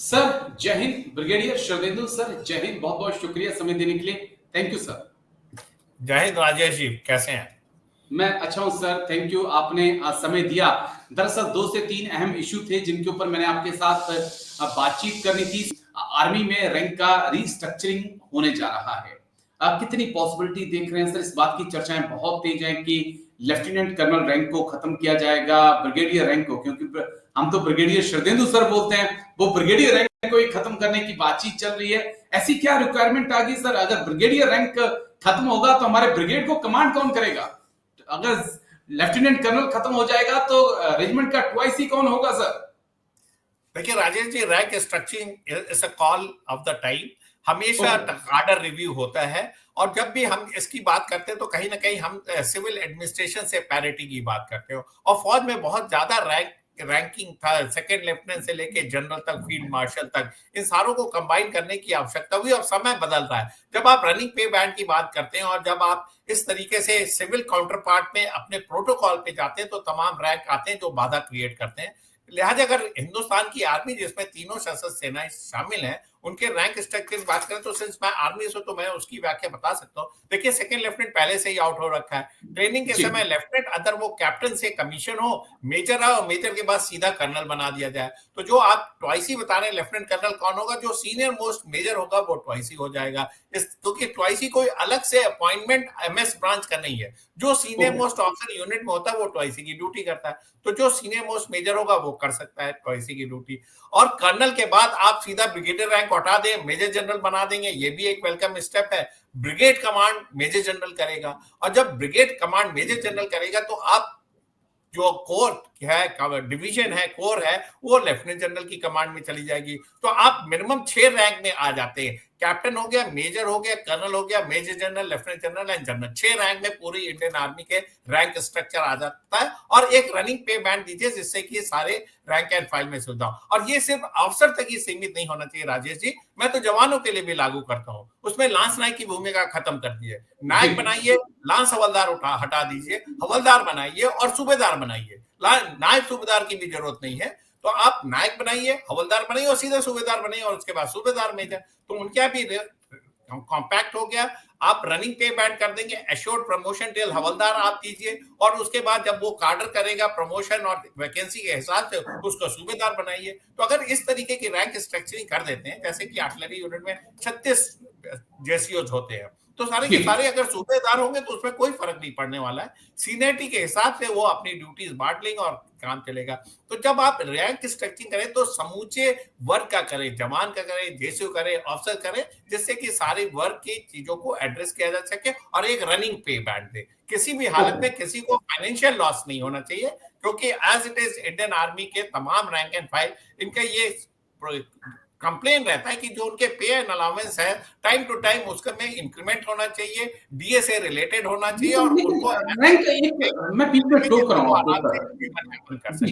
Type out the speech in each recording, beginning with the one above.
Sir Jai Hind. Brigadier Sharadendu sir, Jai Hind. बहुत बहुत शुक्रिया समय देने के लिए। Thank you sir. Jai Hind Rajesh ji, कैसे हैं? मैं अच्छा हूं सर, थैंक यू। आपने समय दिया। दरअसल 2 से 3 अहम इशू थे जिनके ऊपर मैंने आपके साथ बातचीत करनी थी। आर्मी में रैंक का रीस्ट्रक्चरिंग होने जा रहा है। कितनी पॉसिबिलिटी देख रहे हैं सर? इस बात की चर्चाएं बहुत तेज हैं कि लेफ्टिनेंट कर्नल रैंक को खत्म किया जाएगा, ब्रिगेडियर रैंक को, क्योंकि हम तो ब्रिगेडियर शरदेंदु सर बोलते हैं, वो ब्रिगेडियर रैंक को ही खत्म करने की बातचीत चल रही है। ऐसी क्या रिक्वायरमेंट आ गई सर? अगर ब्रिगेडियर रैंक खत्म होगा तो हमारे ब्रिगेड को कमांड कौन करेगा? अगर लेफ्टिनेंट कर्नल खत्म हो जाएगा तो रेजिमेंट का ट्वाइसी कौन होगा सर? देखिए Rajesh ji, rank structuring is a call of the time. हमेशा कार्डर रिव्यू होता है, और जब भी हम इसकी बात करते हैं तो कहीं ना कहीं हम सिविल एडमिनिस्ट्रेशन से पैरिटी की बात करते हो। और फौज में बहुत ज्यादा रैंकिंग था, सेकंड लेफ्टिनेंट से लेके जनरल तक, फील्ड मार्शल तक, इन सारों को कंबाइन करने की आवश्यकता हुई। और समय बदल रहा है। जब आप रनिंग पे बैंड की बात करते हैं और जब आप इस तरीके से सिविल काउंटर पार्ट में अपने प्रोटोकॉल पे जाते हैं तो तमाम रैंक आते हैं जो बाधा क्रिएट करते हैं। लिहाजा अगर हिंदुस्तान की आर्मी, जिसमें तीनों सशस्त्र सेनाएं शामिल हैं, उनके रैंक स्ट्रक्चर की बात करें तो सिंस मैं आर्मी से, तो मैं उसकी व्याख्या बता सकता हूँ। देखिए, सेकंड लेफ्टिनेंट पहले से ही आउट हो रखा है। ट्रेनिंग के जी। समय लेफ्टिनेंट, अगर वो कैप्टन से कमीशन हो, मेजर है, और मेजर के बाद सीधा कर्नल बना दिया जाए, तो जो आप ट्वाइसी बता रहे हैं लेफ्टिनेंट कर्नल कौन होगा? जो सीनियर मोस्ट मेजर होगा वो ट्वाइसी हो जाएगा। क्योंकि ट्वाइसी कोई अलग से अपॉइंटमेंट एमएस ब्रांच का नहीं है। जो सीनियर मोस्ट ऑफिसर यूनिट में होता है वो ट्वाइसी की ड्यूटी करता है। तो जो सीनियर मोस्ट मेजर होगा वो कर सकता है ट्वाइसी की ड्यूटी। और कर्नल के बाद आप सीधा ब्रिगेडियर रैंक हटा दें, मेजर जनरल बना देंगे, ये भी एक वेलकम स्टेप है। ब्रिगेड कमांड मेजर जनरल करेगा, और जब ब्रिगेड कमांड मेजर जनरल करेगा तो आप जो कोर है, डिवीजन है, कोर है, वो लेफ्टिनेंट जनरल की कमांड में चली जाएगी। तो आप मिनिमम 6 रैंक में आ जाते हैं। कैप्टन हो गया, मेजर हो गया, कर्नल हो गया, major general, lieutenant general and general. 6 rank में पूरी इंडियन आर्मी के रैंक स्ट्रक्चर आ जाता है। और एक रनिंग पे बैंड दीजिए जिससे कि सारे रैंक एंड फाइल में सुविधा हो। और ये सिर्फ अफसर तक ही सीमित नहीं होना चाहिए राजेश जी, मैं तो जवानों के लिए भी लागू करता हूँ। उसमें लांस नायक की भूमिका खत्म कर दी है। नायक बनाइए, लांस हवलदार हटा दीजिए, हवलदार बनाइए और सूबेदार बनाइए। नायब सूबेदार की भी जरूरत नहीं है। तो आप नायक बनाइए, हवलदार बनाइए और सीधा सूबेदार बनाइए, और उसके बाद सूबेदार मेजर। तो उनका भी कॉम्पैक्ट हो गया। आप रनिंग पे बैंड कर देंगे, एश्योर्ड प्रमोशन टिल हवलदार आप दीजिए, और उसके बाद जब वो कार्डर करेगा प्रमोशन और वैकेंसी के हिसाब से, उसको सूबेदार बनाइए। तो अगर इस तरीके की रैंक स्ट्रक्चरिंग कर देते हैं, जैसे कि आर्टिलरी यूनिट में 36 जेसीओज होते हैं, तो सारे के सारे अगर सूबेदार होंगे तो उसमें कोई फर्क नहीं पड़ने वाला है। सीनियरिटी के हिसाब से वो अपनी ड्यूटीज बांट लेंगे और काम चलेगा। तो जब आप रैंक स्ट्रक्चरिंग करें तो समूचे वर्ग का करें, जवान का करें, जेसीओ करें, ऑफिसर करें, जिससे कि सारे वर्ग की चीजों को एड्रेस किया जा सके और एक रनिंग पे बैंड दे। किसी भी हालत में किसी को फाइनेंशियल लॉस नहीं होना चाहिए, क्योंकि as it is Indian army के तमाम रैंक एंड फाइल, इनका ये कंप्लेन रहता है कि जो उनके पे एंड अलाउंस है, टाइम टू टाइम उसका में इंक्रीमेंट होना चाहिए, डीए से रिलेटेड होना चाहिए, और उनको रैंक एक मैं बीच में टोक रहा हूँ आपको कर सर।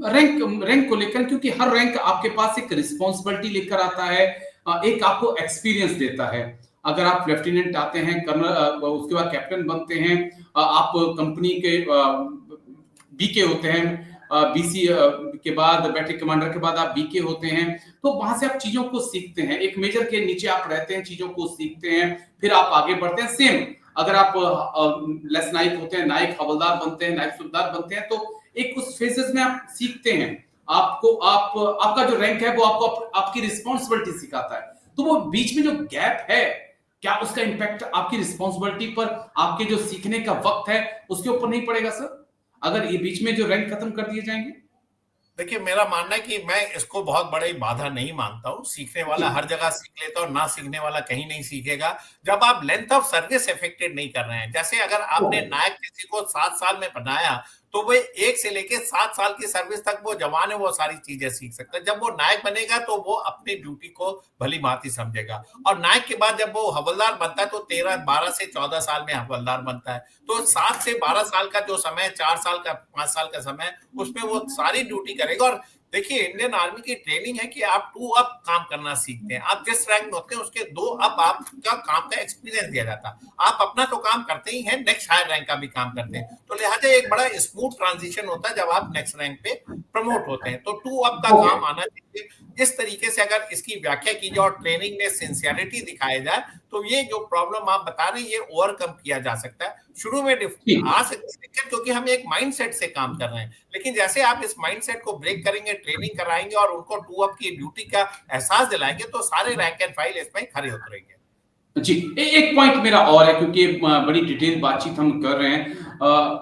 रैंक रैंक को लेकर, क्योंकि हर रैंक आपके पास एक रिस्पॉन्सिबिलिटी लेकर आता है, एक आपको एक्सपीरियंस देता है। अगर आप लेफ्टिनेंट आते हैं, कर्नल, उसके बाद कैप्टन बनते हैं, आप कंपनी के बीके होते हैं, बीसी के बाद बैटरी कमांडर के बाद आप बीके होते हैं, तो वहां से आप चीजों को सीखते हैं। एक मेजर के नीचे आप रहते हैं, चीजों को सीखते हैं, फिर आप आगे बढ़ते हैं। सेम अगर आप लेस नाइक होते हैं, नाइक हवलदार बनते हैं, नाइक सूबेदार बनते हैं, तो एक उस फेजेस में आप सीखते हैं। आपको आपका जो रैंक है वो आपको आपकी रिस्पॉन्सिबिलिटी सिखाता है। तो वो बीच में जो गैप है, क्या उसका इंपैक्ट आपकी रिस्पॉन्सिबिलिटी पर, आपके जो सीखने का वक्त है उसके ऊपर नहीं पड़ेगा सर, अगर ये बीच में जो रैंक खत्म कर दिए जाएंगे? देखिए, मेरा मानना है कि मैं इसको बहुत बड़ी बाधा नहीं मानता हूँ। सीखने वाला हर जगह सीख लेता और ना सीखने वाला कहीं नहीं सीखेगा। जब आप लेंथ ऑफ सर्विस इफेक्टेड नहीं कर रहे हैं, जैसे अगर आपने नायक किसी को 7 साल में बनाया, तो वो 1 से लेके 7 साल की सर्विस तक वो जवान है, वो सारी चीजें सीख सकता है। जब वो नायक बनेगा तो वो अपनी ड्यूटी को भली भांति समझेगा। और नायक के बाद जब वो हवलदार बनता है तो 12 से 14 साल में हवलदार बनता है। तो 7 से 12 साल का जो समय, 4 साल का, 5 साल का समय, उसमें वो सारी ड्यूटी करेगा। और देखिए, इंडियन आर्मी की ट्रेनिंग है कि आप 2 अप काम करना सीखते हैं। आप जिस रैंक में होते हैं उसके 2 अप आपका काम का एक्सपीरियंस दिया जाता है। आप अपना तो काम करते ही हैं, नेक्स्ट हायर रैंक का भी काम करते हैं। तो लिहाजा एक बड़ा स्मूथ ट्रांजिशन होता है जब आप नेक्स्ट रैंक पे प्रमोट होते हैं। तो 2 अप का ओके। काम आना चाहिए। इस तरीके से अगर इसकी व्याख्या की जाए और ट्रेनिंग में सिंसियरिटी दिखाया जाए, तो ये जो प्रॉब्लम आप बता रहे हैं ये ओवरकम किया जा सकता है। शुरू में ठीक। आ सकती है दिक्कत, क्योंकि हम एक माइंडसेट से काम कर रहे हैं, लेकिन जैसे आप इस माइंडसेट को ब्रेक करेंगे, ट्रेनिंग कराएंगे और उनको 2 अप की ड्यूटी का एहसास दिलाएंगे, तो सारे रैंक एंड फाइल इसमें खड़े उतरेंगे। जी, एक पॉइंट मेरा और है, क्योंकि बड़ी डिटेल बातचीत हम कर रहे हैं।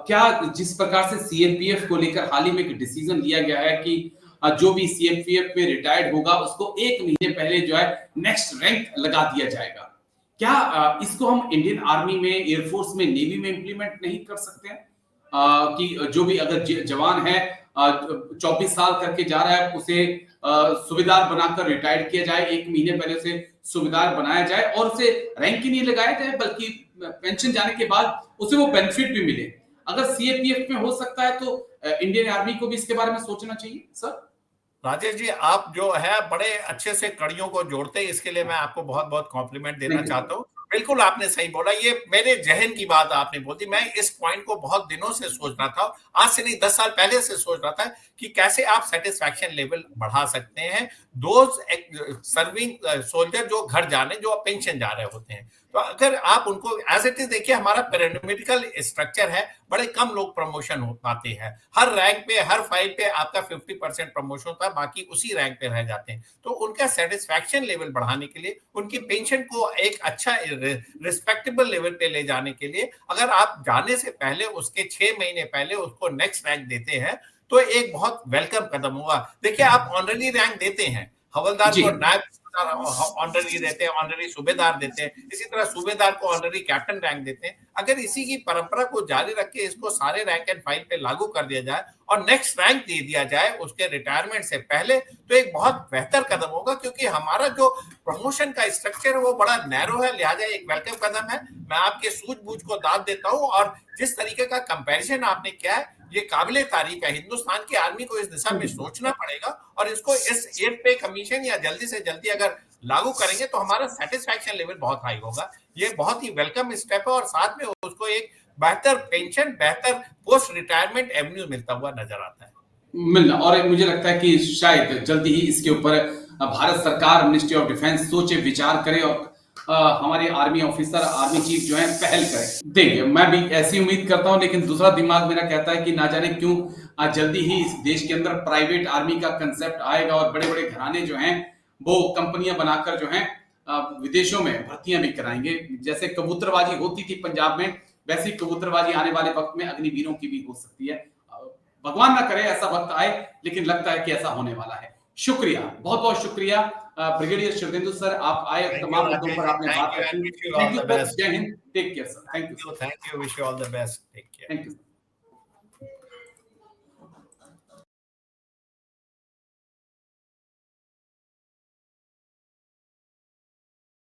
क्या जिस प्रकार से सीएपीएफ को लेकर हाल ही में एक डिसीजन लिया गया है कि जो भी सीएपीएफ में रिटायर्ड होगा उसको 1 महीने पहले जो है नेक्स्ट रैंक लगा दिया जाएगा। क्या इसको हम इंडियन आर्मी में, एयरफोर्स में, नेवी में इंप्लीमेंट नहीं कर सकते हैं? कि जो भी अगर जवान है 24 साल करके जा रहा है, उसे सूबेदार बनाकर रिटायर्ड किया जाए, 1 महीने पहले उसे सूबेदार बनाया जाए और उसे रैंक ही नहीं लगाया जाए, बल्कि पेंशन जाने के बाद उसे वो बेनिफिट भी मिले। अगर सीएपीएफ में हो सकता है तो इंडियन आर्मी को भी इसके बारे में सोचना चाहिए सर। राजेश जी, आप जो है बड़े अच्छे से कड़ियों को जोड़ते हैं, इसके लिए मैं आपको बहुत बहुत कॉम्प्लीमेंट देना थैंक यू। चाहता हूँ। बिल्कुल आपने सही बोला, ये मेरे जहन की बात आपने बोल दी। मैं इस पॉइंट को बहुत दिनों से सोच रहा था, आज से नहीं 10 साल पहले से सोच रहा था कि कैसे आप सेटिस्फैक्शन लेवल बढ़ा सकते हैं दोज सर्विंग सोल्जर जो घर जाने, जो पेंशन जा रहे होते हैं। तो अगर आप उनको एज इट इज देखिए, हमारा पिरामिडिकल स्ट्रक्चर है, बड़े कम लोग प्रमोशन हो पाते हैं। हर रैंक पे, हर फाइल पे आपका 50% प्रमोशन होता है, बाकी उसी रैंक पे रह जाते हैं। तो उनका सेटिस्फैक्शन लेवल बढ़ाने के लिए, उनकी पेंशन को एक अच्छा रिस्पेक्टेबल लेवल पे ले जाने के लिए, अगर आप जाने से पहले, उसके 6 महीने पहले उसको नेक्स्ट रैंक देते हैं, तो एक बहुत वेलकम कदम हुआ। देखिए, आप ऑनररी रैंक देते हैं, हवलदार जी। को नायब ऑनररी देते हैं, ऑनररी सूबेदार देते हैं, इसी तरह सूबेदार को ऑनररी कैप्टन रैंक देते हैं। अगर इसी की परंपरा को जारी रख के इसको सारे रैंक एंड फाइल पे लागू कर दिया जाए और नेक्स्ट रैंक दे दिया जाए उसके रिटायरमेंट से पहले, तो एक बहुत बेहतर कदम होगा। क्योंकि हमारा जो प्रमोशन का स्ट्रक्चर है वो बड़ा नैरो है, लिहाजा एक वेलकम कदम है। मैं आपके सूझबूझ को दाद देता हूँ, और जिस तरीके का कंपैरिजन आपने किया है ये काबिले तारीफ है। हिंदुस्तान की आर्मी को इस दिशा में सोचना पड़ेगा, और इसको इस 8 पे कमीशन या जल्दी से जल्दी अगर लागू करेंगे तो हमारा सेटिस्फैक्शन लेवल बहुत हाई होगा। ये बहुत ही वेलकम स्टेप है, और साथ में उसको एक बेहतर पेंशन, बेहतर पोस्ट रिटायरमेंट एवेन्यू मिलता हुआ नजर आता है। मिलना, और मुझे लगता है कि शायद जल्दी ही इसके ऊपर भारत सरकार, मिनिस्ट्री ऑफ डिफेंस सोचे, विचार करे और हमारे आर्मी ऑफिसर, आर्मी चीफ जो है पहल करें। देखिए, मैं भी ऐसी उम्मीद करता हूं, लेकिन दूसरा दिमाग मेरा कहता है कि ना जाने क्यों जल्दी ही इस देश के अंदर प्राइवेट आर्मी का कंसेप्ट आएगा और बड़े बड़े घराने जो हैं वो कंपनियां बनाकर जो हैं विदेशों में भर्तियां भी कराएंगे। जैसे कबूतरबाजी होती थी पंजाब में, वैसी कबूतरबाजी आने वाले वक्त में अग्निवीरों की भी हो सकती है। भगवान ना करे ऐसा वक्त आए, लेकिन लगता है कि ऐसा होने वाला है। शुक्रिया, बहुत बहुत शुक्रिया ब्रिगेडियर शिवतेंदु सर, आप आए, तमाम मुद्दों पर आपने बात रखी। Thank you sir, Jai Hind, take care sir, thank you, wish you all the best, take care. Thank you.